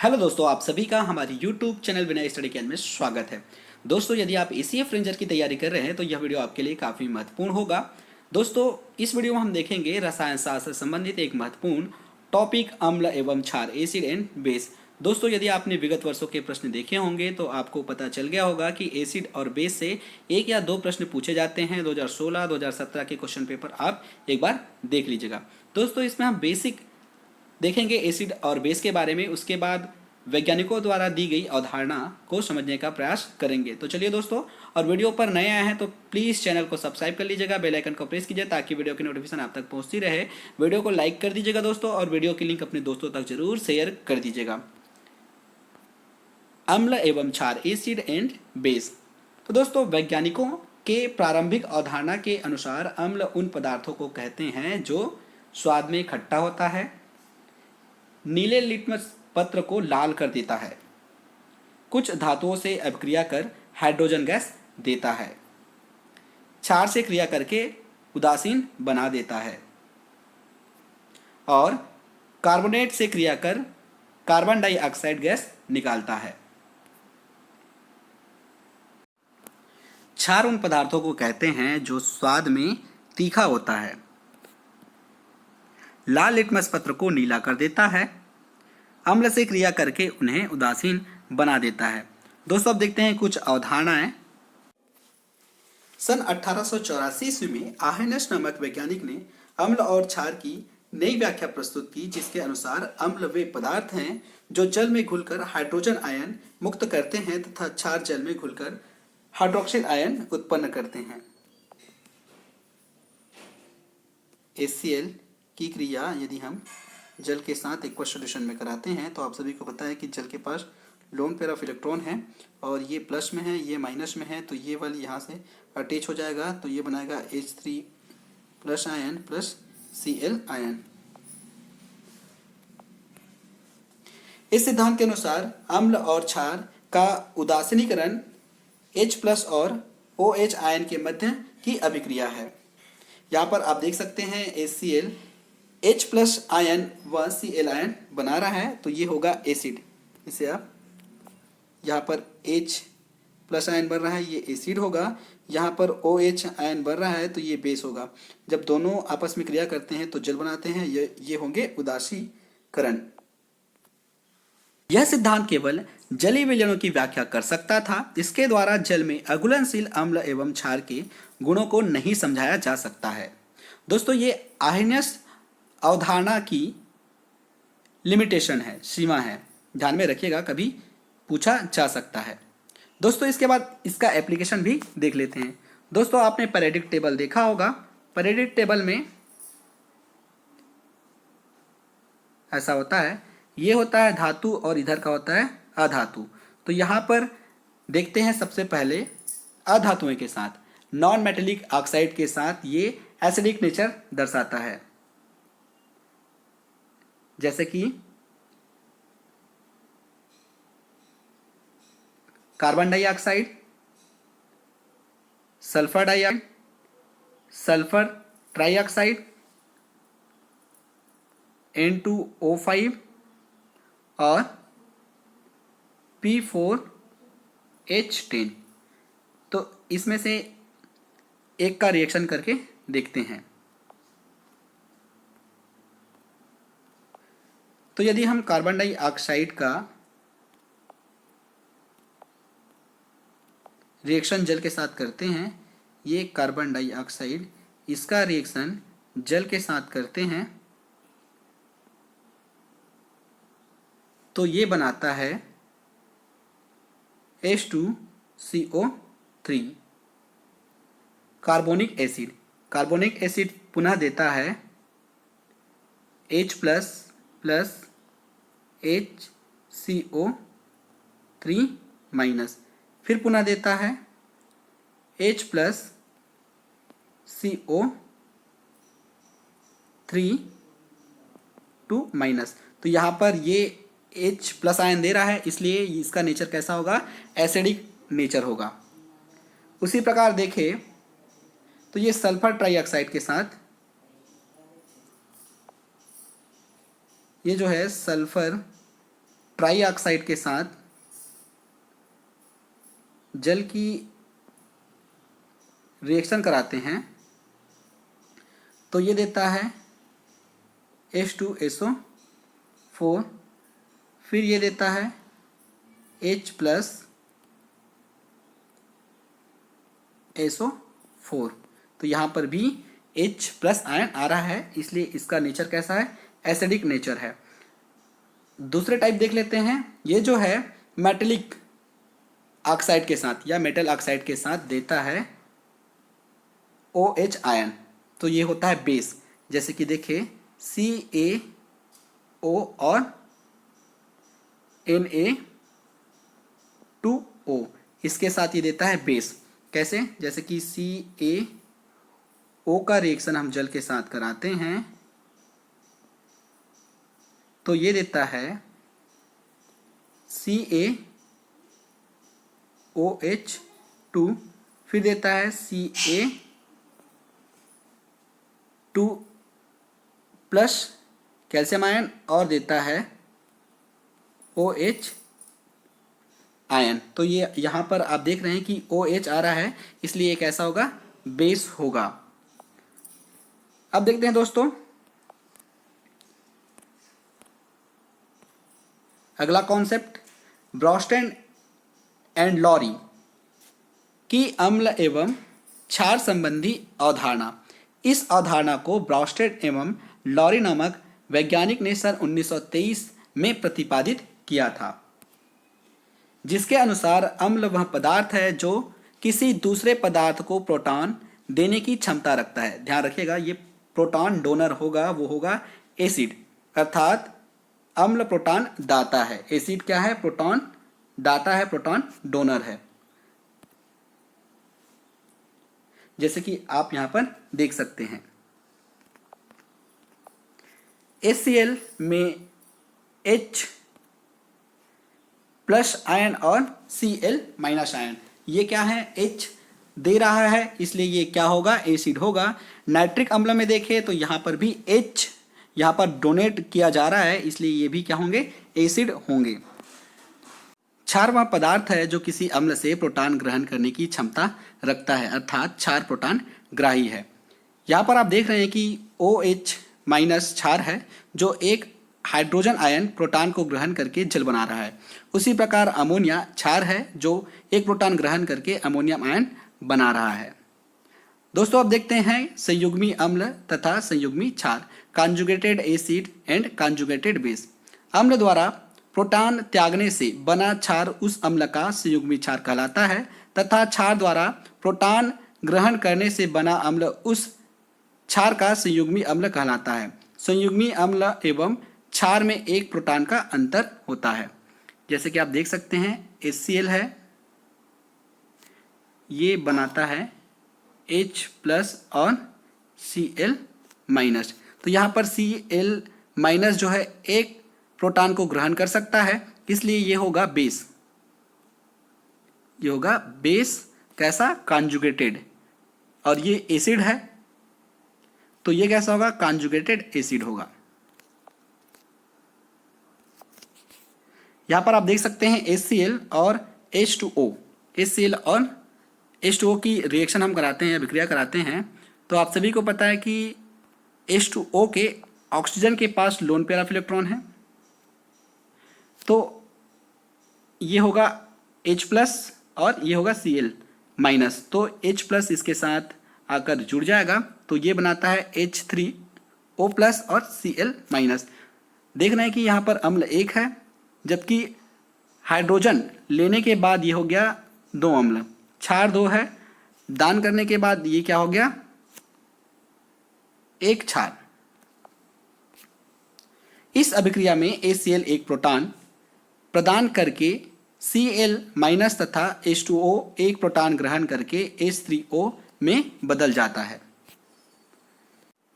Hello दोस्तों, आप सभी का हमारे YouTube channel Vinay study can में स्वागत है। दोस्तों, यदि आप एसीएफ रेंजर की तैयारी कर रहे हैं तो यह वीडियो आपके लिए काफ़ी महत्वपूर्ण होगा। दोस्तों, इस वीडियो में हम देखेंगे रसायन शास्त्र से संबंधित एक महत्वपूर्ण टॉपिक अम्ल एवं क्षार, एसिड एंड बेस। दोस्तों, यदि आपने विगत वर्षों के प्रश्न देखे होंगे तो आपको पता चल गया होगा कि एसिड और बेस से एक या दो प्रश्न पूछे जाते हैं। 2016 2017 के क्वेश्चन पेपर आप एक बार देख लीजिएगा। दोस्तों, इसमें हम बेसिक देखेंगे एसिड और बेस के बारे में, उसके बाद वैज्ञानिकों द्वारा दी गई अवधारणा को समझने का प्रयास करेंगे। तो चलिए दोस्तों, और वीडियो पर नए आए हैं तो प्लीज़ चैनल को सब्सक्राइब कर लीजिएगा, बेल आइकन को प्रेस कीजिए ताकि वीडियो की नोटिफिकेशन आप तक पहुंचती रहे। वीडियो को लाइक कर दीजिएगा दोस्तों, और वीडियो की लिंक अपने दोस्तों तक जरूर शेयर कर दीजिएगा। अम्ल एवं क्षार, एसिड एंड बेस। तो दोस्तों, वैज्ञानिकों के प्रारंभिक अवधारणा के अनुसार अम्ल उन पदार्थों को कहते हैं जो स्वाद में खट्टा होता है, नीले लिटमस पत्र को लाल कर देता है, कुछ धातुओं से अभिक्रिया कर हाइड्रोजन गैस देता है, क्षार से क्रिया करके उदासीन बना देता है और कार्बोनेट से क्रिया कर कार्बन डाइऑक्साइड गैस निकालता है। क्षार उन पदार्थों को कहते हैं जो स्वाद में तीखा होता है, लाल लिटमस पत्र को नीला कर देता है, अम्ल से क्रिया करके उन्हें उदासीन बना देता है। दोस्तों, अब देखते हैं कुछ अवधारणाएं। सन 1884 ईस्वी में आर्हेनियस नामक वैज्ञानिक ने अम्ल और क्षार की नई व्याख्या प्रस्तुत की, जिसके अनुसार अम्ल वे पदार्थ हैं जो जल में घुलकर हाइड्रोजन आयन मुक्त करते हैं तथा क्षार जल में घुलकर हाइड्रोक्सिल आयन उत्पन्न करते हैं। HCl की क्रिया यदि हम जल के साथ एक्वस सॉल्यूशन में कराते हैं तो आप सभी को पता है कि जल के पास लोन पेयर ऑफ इलेक्ट्रॉन है और ये प्लस में है, ये माइनस में है, तो ये वाली यहाँ से अटैच हो जाएगा, तो ये बनाएगा H3 plus ion plus Cl ion. इस सिद्धांत के अनुसार अम्ल और क्षार का उदासीनीकरण H प्लस और OH आयन के मध्य की अभिक्रिया है। यहाँ पर आप देख सकते हैं HCl H प्लस आयन व Cl आयन बना रहा है, तो ये होगा एसिड। इसे आप यहाँ पर H प्लस आयन बन रहा है, ये एसिड होगा। यहाँ पर OH आयन बन रहा है, तो ये बेस होगा। जब दोनों आपस में क्रिया करते हैं तो जल बनाते हैं, ये होंगे उदासीकरण। यह सिद्धांत केवल जलीय विलयनों की व्याख्या कर सकता था। इसके द्वारा जल में अघुलनशील अम्ल एवं क्षार के गुणों को नहीं समझाया जा सकता है। दोस्तों, ये आर्हेनियस अवधारणा की लिमिटेशन है, सीमा है, ध्यान में रखिएगा, कभी पूछा जा सकता है। दोस्तों, इसके बाद इसका एप्लीकेशन भी देख लेते हैं। दोस्तों, आपने पीरियोडिक टेबल देखा होगा। पीरियोडिक टेबल में ऐसा होता है, ये होता है धातु और इधर का होता है अधातु। तो यहाँ पर देखते हैं, सबसे पहले अधातुओं के साथ नॉन मेटेलिक ऑक्साइड के साथ ये एसिडिक नेचर दर्शाता है, जैसे कि carbon dioxide, sulphur dioxide, sulphur trioxide, N2O5 और P4H10। तो इसमें से एक का रिएक्शन करके देखते हैं। तो यदि हम कार्बन डाइऑक्साइड का रिएक्शन जल के साथ करते हैं, ये कार्बन डाइऑक्साइड, इसका रिएक्शन जल के साथ करते हैं तो ये बनाता है H2CO3 carbonic acid. Carbonic acid पुनः देता है H plus plus HCO3 minus, फिर पुनः देता है H प्लस CO3 2 माइनस। तो यहाँ पर ये H प्लस आयन दे रहा है, इसलिए इसका नेचर कैसा होगा, एसिडिक नेचर होगा। उसी प्रकार देखें तो ये सल्फर ट्राइऑक्साइड के साथ ये जो है सल्फर ट्राई ऑक्साइड के साथ जल की रिएक्शन कराते हैं तो ये देता है H2SO4, फिर ये देता है H+SO4। तो यहाँ पर भी H+ आयन आ रहा है, इसलिए इसका नेचर कैसा है, एसिडिक नेचर है। दूसरे टाइप देख लेते हैं। ये जो है मेटेलिक ऑक्साइड के साथ या मेटल ऑक्साइड के साथ देता है OH आयन, तो ये होता है बेस। जैसे कि देखिए CaO और Na2O, इसके साथ ये देता है बेस। कैसे? जैसे कि CaO का रिएक्शन हम जल के साथ कराते हैं तो ये देता है CaOH2, फिर देता है Ca2+ कैल्शियम आयन और देता है OH आयन। तो ये यहाँ पर आप देख रहे हैं कि OH आ रहा है, इसलिए एक ऐसा होगा बेस होगा। अब देखते हैं दोस्तों अगला कॉन्सेप्ट, ब्रॉस्टेड एंड लॉरी की अम्ल एवं क्षार संबंधी अवधारणा। इस अवधारणा को ब्रॉस्टेड एवं लॉरी नामक वैज्ञानिक ने सन 1923 में प्रतिपादित किया था, जिसके अनुसार अम्ल वह पदार्थ है जो किसी दूसरे पदार्थ को प्रोटॉन देने की क्षमता रखता है। ध्यान रखिएगा, ये प्रोटॉन डोनर होगा, वो होगा एसिड, अर्थात अम्ल प्रोटॉन दाता है, एसिड क्या है, प्रोटॉन दाता है, प्रोटॉन डोनर है। जैसे कि आप यहां पर देख सकते हैं HCl में H+ आयन और Cl- आयन, ये क्या है, H दे रहा है, इसलिए ये क्या होगा, एसिड होगा। नाइट्रिक अम्ल में देखें तो यहाँ पर भी H यहाँ पर डोनेट किया जा रहा है, इसलिए ये भी क्या होंगे, एसिड होंगे। क्षार वह पदार्थ है जो किसी अम्ल से प्रोटॉन ग्रहण करने की क्षमता रखता है, अर्थात क्षार प्रोटॉन ग्राही है। यहाँ पर आप देख रहे हैं कि OH- क्षार है जो एक हाइड्रोजन आयन प्रोटॉन को ग्रहण करके जल बना रहा है। उसी प्रकार अमोनिया क्षार है जो एक प्रोटॉन ग्रहण करके अमोनियम आयन बना रहा है। दोस्तों अब देखते हैं संयुग्मी अम्ल तथा संयुग्मी क्षार, conjugated acid and conjugated base. अम्ल द्वारा प्रोटॉन त्यागने से बना क्षार उस अम्ल का संयुग्मी क्षार कहलाता है तथा क्षार द्वारा प्रोटॉन ग्रहण करने से बना अम्ल उस क्षार का संयुग्मी अम्ल कहलाता है। संयुग्मी अम्ल एवं क्षार में एक प्रोटॉन का अंतर होता है। जैसे कि आप देख सकते हैं HCl है, ये बनाता है H+ और Cl-। तो यहाँ पर Cl- जो है एक प्रोटॉन को ग्रहण कर सकता है, इसलिए ये होगा बेस, ये होगा बेस। कैसा, कॉन्जुगेटेड, और ये एसिड है तो ये कैसा होगा, कॉन्जुगेटेड एसिड होगा। यहां पर आप देख सकते हैं HCl और H2O, HCl और H2O की रिएक्शन हम कराते हैं, विक्रिया कराते हैं, तो आप सभी को पता है कि H2O के ऑक्सीजन के पास लोन पेयर ऑफ इलेक्ट्रॉन है, तो ये होगा H+ और ये होगा Cl-। तो H+ इसके साथ आकर जुड़ जाएगा, तो ये बनाता है H3O+ और Cl-। देख रहे हैं कि यहाँ पर अम्ल एक है, जबकि हाइड्रोजन लेने के बाद ये हो गया 2 अम्ल, क्षार 2 है, दान करने के बाद ये क्या हो गया, एक क्षार। इस अभिक्रिया में HCl एक प्रोटॉन प्रदान करके Cl- तथा H2O एक प्रोटॉन ग्रहण करके H3O में बदल जाता है।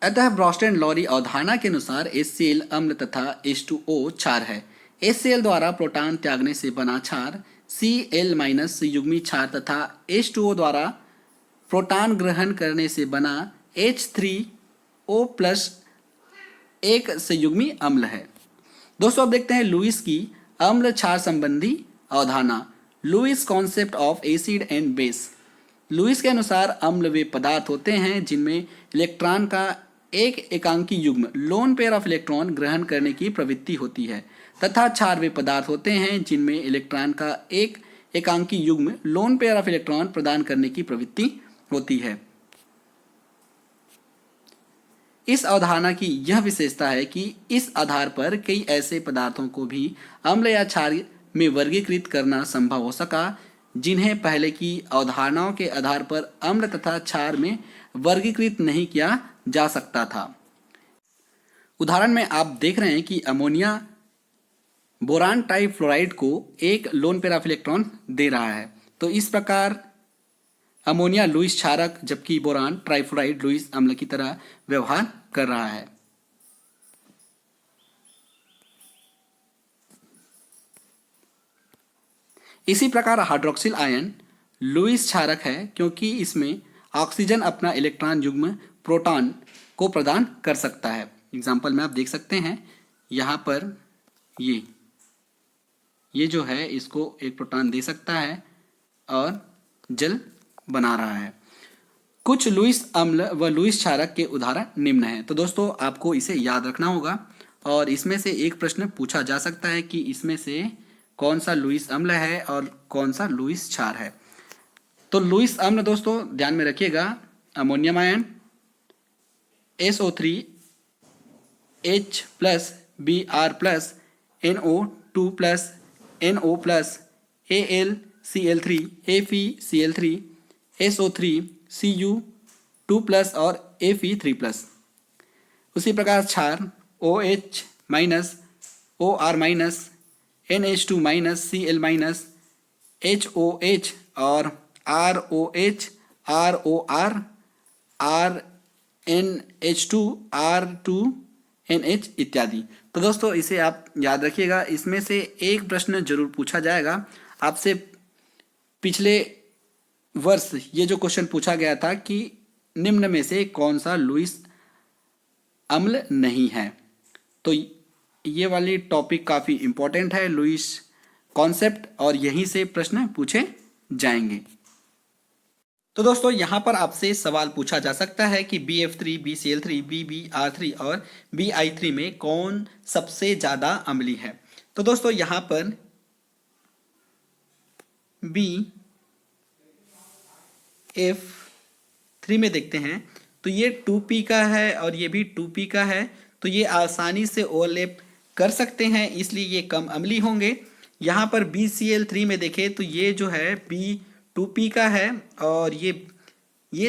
अतः ब्रॉस्टेड लॉरी अवधारणा के अनुसार HCl अम्ल तथा H2O क्षार है। HCl द्वारा प्रोटॉन त्यागने से बना क्षार Cl- संयुग्मी क्षार तथा H2O द्वारा प्रोटॉन ग्रहण करने से बना H3O+ एक संयुग्मी अम्ल है। दोस्तों अब देखते हैं लुईस की अम्ल क्षार संबंधी अवधारणा, Lewis concept of acid and base. Lewis के अनुसार अम्ल वे पदार्थ होते हैं जिनमें इलेक्ट्रॉन का एक एकांकी युग्म लोन पेयर ऑफ इलेक्ट्रॉन ग्रहण करने की प्रवृत्ति होती है, तथा क्षार वे पदार्थ होते हैं जिनमें इलेक्ट्रॉन का एक एकांकी युग्म लोन पेयर ऑफ इलेक्ट्रॉन प्रदान करने की प्रवृत्ति होती है। इस अवधारणा की यह विशेषता है कि इस आधार पर कई ऐसे पदार्थों को भी अम्ल या क्षार में वर्गीकृत करना संभव हो सका जिन्हें पहले की अवधारणाओं के आधार पर अम्ल तथा क्षार में वर्गीकृत नहीं किया जा सकता था। उदाहरण में आप देख रहे हैं कि अमोनिया बोरान ट्राइफ्लोराइड को एक लोन पेयर ऑफ इलेक्ट्रॉन दे रहा है, तो इस प्रकार अमोनिया लुईस क्षारक जबकि बोरान ट्राइफ्लोराइड लुईस अम्ल की तरह व्यवहार कर रहा है। इसी प्रकार हाइड्रोक्सिल आयन लुईस क्षारक है क्योंकि इसमें ऑक्सीजन अपना इलेक्ट्रॉन युग्म प्रोटॉन को प्रदान कर सकता है। एग्जाम्पल में आप देख सकते हैं यहाँ पर ये जो है इसको एक प्रोटॉन दे सकता है और जल बना रहा है। कुछ लुईस अम्ल व लुईस क्षारक के उदाहरण निम्न हैं। तो दोस्तों आपको इसे याद रखना होगा और इसमें से एक प्रश्न पूछा जा सकता है कि इसमें से कौन सा लुईस अम्ल है और कौन सा लुईस क्षार है। तो लुईस अम्ल दोस्तों ध्यान में रखिएगा, ammonium ion SO3 H plus Br plus NO2 plus NO plus AlCl3 FeCl3 SO3 Cu2 plus और Fe3 प्लस। उसी प्रकार क्षार OH minus OR minus NH2 minus Cl minus HOH और ROH ROR RNH2 R2NH इत्यादि। तो दोस्तों इसे आप याद रखिएगा। इसमें से एक प्रश्न जरूर पूछा जाएगा आपसे। पिछले वर्ष ये जो क्वेश्चन पूछा गया था कि निम्न में से कौन सा लुईस अम्ल नहीं है, तो ये वाली टॉपिक काफ़ी इम्पोर्टेंट है, लुईस कॉन्सेप्ट, और यहीं से प्रश्न पूछे जाएंगे। तो दोस्तों यहाँ पर आपसे सवाल पूछा जा सकता है कि BF3 BCl3 BBr3 और BI3 में कौन सबसे ज़्यादा अम्लीय है। तो दोस्तों यहाँ पर BF3 में देखते हैं तो ये 2p का है और ये भी 2p का है, तो ये आसानी से ओवरलैप कर सकते हैं, इसलिए ये कम अम्लीय होंगे। यहाँ पर BCl3 में देखें तो ये जो है B2p का है और ये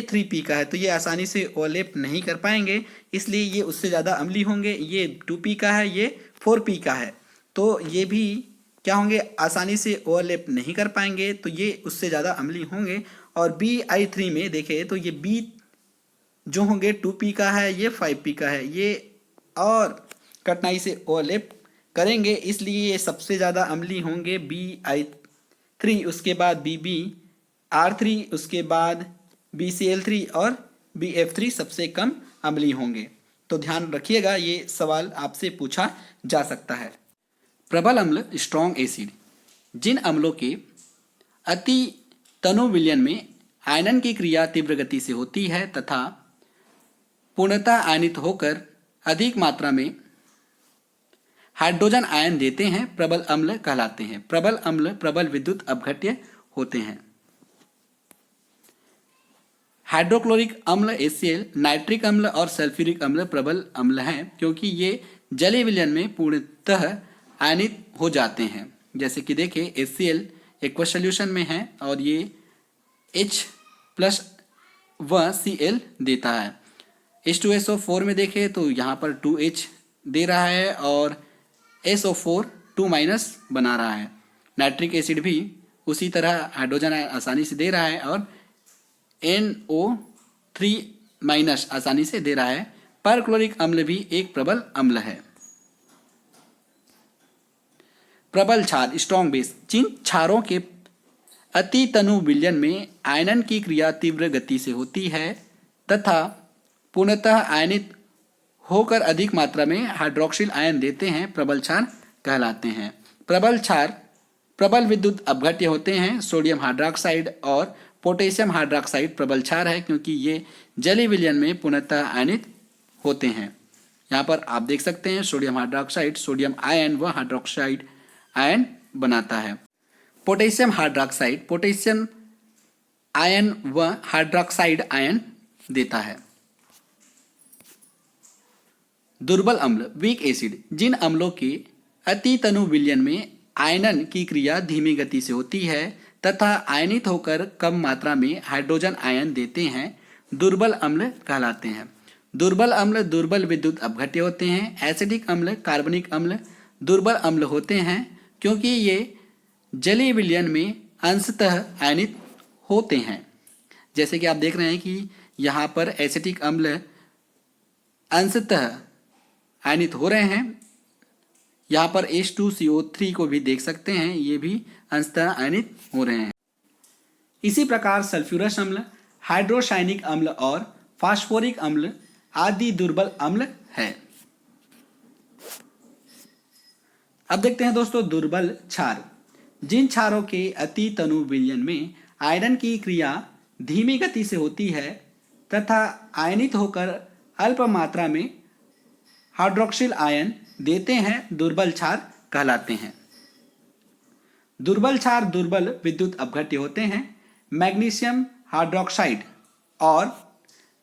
3p का है, तो ये आसानी से ओवरलैप नहीं कर पाएंगे, इसलिए ये उससे ज़्यादा अम्लीय होंगे। ये 2p का है, ये 4p का है, तो ये भी क्या होंगे, आसानी से ओवरलैप नहीं कर पाएंगे, तो ये उससे ज़्यादा अम्लीय होंगे। और BI3 में देखें तो ये B जो होंगे 2p का है, ये 5p का है, ये और कठिनाई से ओवरलैप करेंगे, इसलिए ये सबसे ज़्यादा अम्लीय होंगे BI3, उसके बाद BBr3, उसके बाद BCl3 और BF3 सबसे कम अम्लीय होंगे। तो ध्यान रखिएगा, ये सवाल आपसे पूछा जा सकता है। प्रबल अम्ल स्ट्रॉन्ग एसिड, जिन अम्लों के अति तनु विलयन में आयनन की क्रिया तीव्र गति से होती है तथा पूर्णतः आयनित होकर अधिक मात्रा में हाइड्रोजन आयन देते हैं, प्रबल अम्ल कहलाते हैं। प्रबल अम्ल प्रबल विद्युत अपघट्य होते हैं। हाइड्रोक्लोरिक अम्ल HCl, नाइट्रिक अम्ल और सल्फ्यूरिक अम्ल प्रबल अम्ल हैं क्योंकि ये जलीय विलयन में पूर्णतः आयनित हो जाते हैं। जैसे कि देखिए HCl एक्वस सॉल्यूशन में है और ये H प्लस व Cl देता है। H2SO4 में देखें तो यहाँ पर 2H दे रहा है और SO4 2 माइनस बना रहा है। नाइट्रिक एसिड भी उसी तरह हाइड्रोजन आसानी से दे रहा है और NO3 माइनस आसानी से दे रहा है। परक्लोरिक अम्ल भी एक प्रबल अम्ल है। प्रबल क्षार स्ट्रॉन्ग बेस, जिन क्षारों के अति तनु विलयन में आयनन की क्रिया तीव्र गति से होती है तथा पूर्णतः आयनित होकर अधिक मात्रा में हाइड्रोक्सिल आयन देते हैं, प्रबल क्षार कहलाते हैं। प्रबल क्षार प्रबल विद्युत अपघट्य होते हैं। सोडियम हाइड्रोक्साइड और पोटेशियम हाइड्रोक्साइड प्रबल क्षार है क्योंकि ये जलीय विलयन में पुनः आयनित होते हैं। यहाँ पर आप देख सकते हैं सोडियम हाइड्रोक्साइड सोडियम आयन व हाइड्रोक्साइड आयन बनाता है। पोटेशियम हाइड्रोक्साइड पोटेशियम आयन व हाइड्रोक्साइड आयन देता है। दुर्बल अम्ल वीक एसिड जिन अम्लों के अति तनु विलयन में आयनन की क्रिया धीमी गति से होती है तथा आयनित होकर कम मात्रा में हाइड्रोजन आयन देते हैं, दुर्बल अम्ल कहलाते हैं। दुर्बल अम्ल दुर्बल विद्युत अपघट्य होते हैं। एसिडिक अम्ल कार्बनिक अम्ल दुर्बल अम्ल होते हैं क्योंकि ये जलीय विलयन में अंशतः आयनित होते हैं। जैसे कि आप देख रहे हैं कि यहाँ पर एसिटिक अम्ल अंशतः आयनित हो रहे हैं। यहाँ पर H2CO3 को भी देख सकते हैं, ये भी अंशतः आयनित हो रहे हैं। इसी प्रकार सल्फ्यूरस अम्ल हाइड्रोसायनिक अम्ल और फास्फोरिक अम्ल आदि दुर्बल अम्ल है। अब देखते हैं दोस्तों दुर्बल क्षार जिन क्षारों के अति तनु विलयन में आयरन की क्रिया धीमी गति से होती है तथा आयनित होकर अल्प मात्रा में हाइड्रोक्सिल आयन देते हैं, दुर्बल क्षार कहलाते हैं। दुर्बल क्षार दुर्बल विद्युत अपघट्य होते हैं। मैग्नीशियम हाइड्रोक्साइड और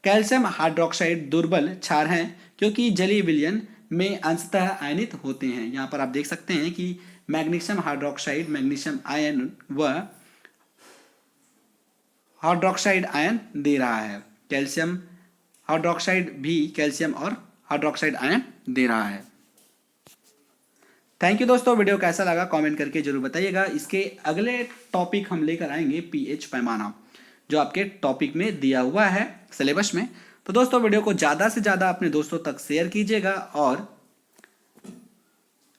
कैल्शियम हाइड्रोक्साइड दुर्बल क्षार हैं क्योंकि जलीय विलयन में अंशतः आयनित होते हैं। यहाँ पर आप देख सकते हैं कि मैग्नीशियम हाइड्रोक्साइड मैग्नीशियम आयन व हाइड्रोक्साइड आयन दे रहा है। कैल्शियम हाइड्रोक्साइड भी कैल्शियम और हाइड्रोक्साइड आयन दे रहा है। थैंक यू दोस्तों, वीडियो कैसा लगा कमेंट करके जरूर बताइएगा। इसके अगले टॉपिक हम लेकर आएंगे पीएच पैमाना, जो आपके टॉपिक में दिया हुआ है सिलेबस में। तो दोस्तों वीडियो को ज़्यादा से ज़्यादा अपने दोस्तों तक शेयर कीजिएगा और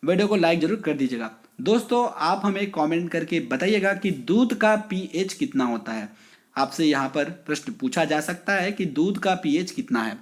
वीडियो को लाइक जरूर कर दीजिएगा। दोस्तों आप हमें कमेंट करके बताइएगा कि दूध का पीएच कितना होता है। आपसे यहाँ पर प्रश्न पूछा जा सकता है कि दूध का पीएच कितना है।